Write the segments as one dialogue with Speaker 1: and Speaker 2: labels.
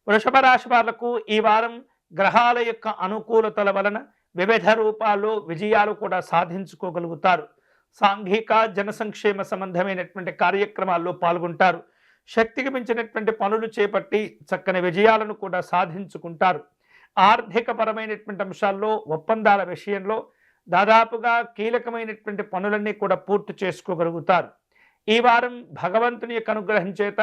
Speaker 1: వృషభ రాశి వాళ్లకు ఈ వారం గ్రహాల యొక్క అనుకూలతల వలన వివిధ రూపాల్లో విజయాలు కూడా సాధించుకోగలుగుతారు. సాంఘిక జన సంక్షేమ సంబంధమైనటువంటి కార్యక్రమాల్లో పాల్గొంటారు. శక్తికి మించినటువంటి పనులు చేపట్టి చక్కని విజయాలను కూడా సాధించుకుంటారు. ఆర్థిక పరమైనటువంటి అంశాల్లో ఒప్పందాల విషయంలో దాదాపుగా కీలకమైనటువంటి పనులన్నీ కూడా పూర్తి చేసుకోగలుగుతారు. ఈ వారం భగవంతుని యొక్క అనుగ్రహం చేత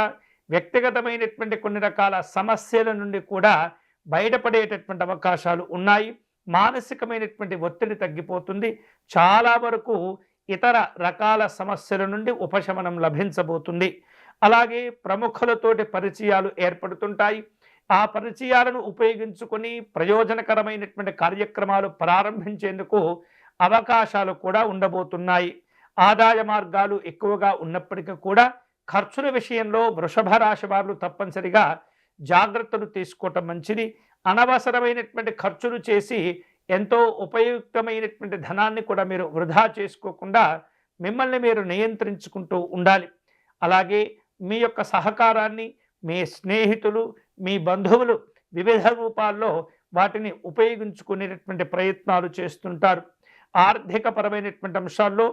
Speaker 1: వ్యక్తిగతమైనటువంటి కొన్ని రకాల సమస్యల నుండి కూడా బయటపడేటటువంటి అవకాశాలు ఉన్నాయి. మానసికమైనటువంటి ఒత్తిడి తగ్గిపోతుంది. చాలా వరకు ఇతర రకాల సమస్యల నుండి ఉపశమనం లభించబోతుంది. అలాగే ప్రముఖులతోటి పరిచయాలు ఏర్పడుతుంటాయి. ఆ పరిచయాలను ఉపయోగించుకొని ప్రయోజనకరమైనటువంటి కార్యక్రమాలు ప్రారంభించేందుకు అవకాశాలు కూడా ఉండబోతున్నాయి. ఆదాయ మార్గాలు ఎక్కువగా ఉన్నప్పటికీ కూడా ఖర్చుల విషయంలో వృషభ రాశి వారు తప్పనిసరిగా జాగ్రత్తలు తీసుకోవటం మంచిది. అనవసరమైనటువంటి ఖర్చులు చేసి ఎంతో ఉపయుక్తమైనటువంటి ధనాన్ని కూడా మీరు వృధా చేసుకోకుండా మిమ్మల్ని మీరు నియంత్రించుకుంటూ ఉండాలి. అలాగే మీ యొక్క సహకారాన్ని మీ స్నేహితులు, మీ బంధువులు వివిధ రూపాల్లో వాటిని ఉపయోగించుకునేటటువంటి ప్రయత్నాలు చేస్తుంటారు. ఆర్థిక పరమైనటువంటి అంశాల్లో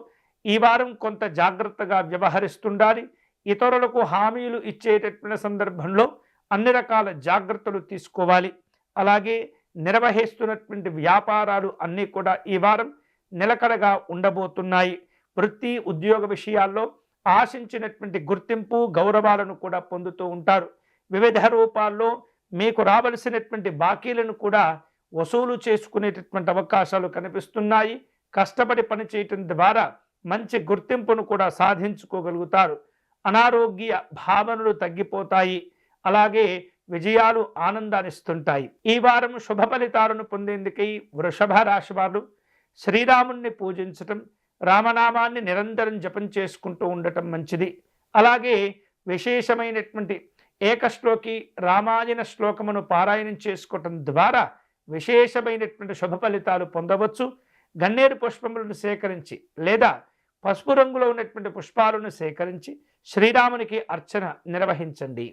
Speaker 1: ఈ వారం కొంత జాగ్రత్తగా వ్యవహరిస్తుండాలి. ఇతరులకు హామీలు ఇచ్చేటటువంటి సందర్భంలో అన్ని రకాల జాగ్రత్తలు తీసుకోవాలి. అలాగే నిర్వహిస్తున్నటువంటి వ్యాపారాలు అన్నీ కూడా ఈ వారం నిలకడగా ఉండబోతున్నాయి. వృత్తి ఉద్యోగ విషయాల్లో ఆశించినటువంటి గుర్తింపు గౌరవాలను కూడా పొందుతూ ఉంటారు. వివిధ రూపాల్లో మీకు రావలసినటువంటి బాకీలను కూడా వసూలు చేసుకునేటటువంటి అవకాశాలు కనిపిస్తున్నాయి. కష్టపడి పనిచేయటం ద్వారా మంచి గుర్తింపును కూడా సాధించుకోగలుగుతారు. అనారోగ్య భావనలు తగ్గిపోతాయి. అలాగే విజయాలు ఆనందాన్నిస్తుంటాయి. ఈ వారం శుభ ఫలితాలను పొందేందుకై వృషభ రాశి వారు శ్రీరాముణ్ణి పూజించటం, రామనామాన్ని నిరంతరం జపం చేసుకుంటూ ఉండటం మంచిది. అలాగే విశేషమైనటువంటి ఏకశ్లోకి రామాయణ శ్లోకమును పారాయణం చేసుకోవటం ద్వారా విశేషమైనటువంటి శుభ ఫలితాలు పొందవచ్చు. గన్నేరు పుష్పములను సేకరించి లేదా పసుపు రంగులో ఉన్నటువంటి పుష్పాలను సేకరించి శ్రీరామునికి అర్చన నిర్వహించండి.